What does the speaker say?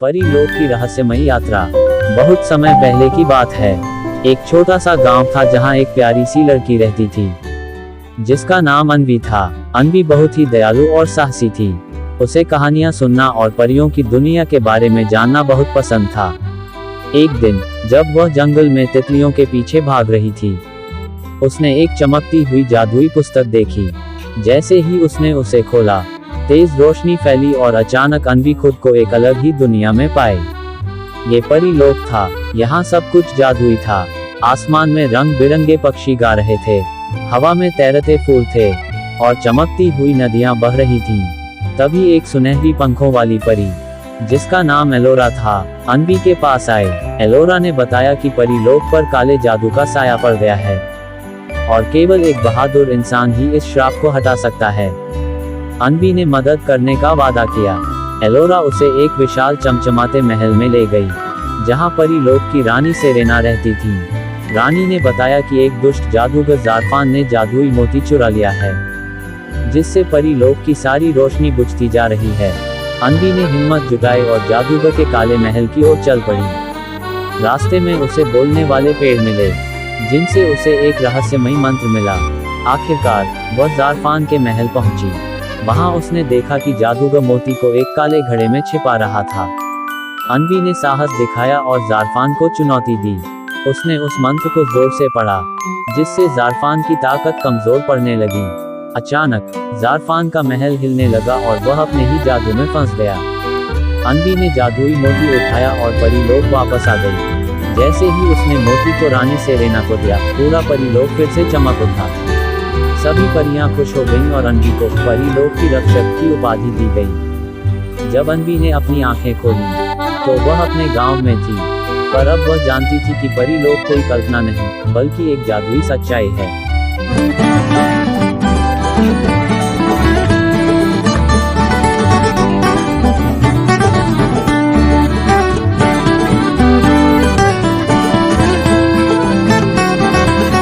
परीलोक की रहस्यमयी यात्रा। बहुत समय पहले की बात है। एक छोटा सा गांव था जहां एक प्यारी सी लड़की रहती थी जिसका नाम अन्वी था। अन्वी बहुत ही दयालु और साहसी थी। उसे कहानियां सुनना और परियों की दुनिया के बारे में जानना बहुत पसंद था। एक दिन जब वह जंगल में तितलियों के पीछे भाग रही थी, उसने एक चमकती हुई जादुई पुस्तक देखी। जैसे ही उसने उसे खोला, तेज रोशनी फैली और अचानक अन्वी खुद को एक अलग ही दुनिया में पाए। ये परीलोक था। यहाँ सब कुछ जादुई था। आसमान में रंग बिरंगे पक्षी गा रहे थे, हवा में तैरते फूल थे और चमकती हुई नदियां बह रही थीं। तभी एक सुनहरी पंखों वाली परी जिसका नाम एलोरा था, अन्वी के पास आए। एलोरा ने बताया कि परीलोक पर काले जादू का साया पड़ गया है और केवल एक बहादुर इंसान ही इस श्राप को हटा सकता है। अन्वी ने मदद करने का वादा किया। एलोरा उसे एक विशाल चमचमाते महल में ले गई जहां परीलोक की रानी सेरेना रहती थी। रानी ने बताया कि एक दुष्ट जादूगर ज़ारफान ने जादुई मोती चुरा लिया है जिससे परीलोक की सारी रोशनी बुझती जा रही है। अन्वी ने हिम्मत जुटाई और जादूगर के काले महल की ओर चल पड़ी। रास्ते में उसे बोलने वाले पेड़ मिले जिनसे उसे एक रहस्यमयी मंत्र मिला। आखिरकार वह ज़ारफान के महल पहुंची। वहां उसने देखा कि जादूगर मोती को एक काले घड़े में छिपा रहा था। अन्वी ने साहस दिखाया और ज़ारफान को चुनौती दी। उसने उस मंत्र को जोर से पढ़ा जिससे ज़ारफान की ताकत कमजोर पड़ने लगी। अचानक ज़ारफान का महल हिलने लगा और वह अपने ही जादू में फंस गया। अन्वी ने जादुई मोती उठाया और परीलोक वापस आ गई। जैसे ही उसने मोती को रानी सेरेना को दिया, पूरा परीलोक फिर से चमक उठा। सभी परियां खुश हो गईं और अन्वी को परीलोक की रक्षक की उपाधि दी गई। जब अन्वी ने अपनी आंखें खोली तो वह अपने गांव में थी, पर अब वह जानती थी कि परीलोक कोई कल्पना नहीं बल्कि एक जादुई सच्चाई है।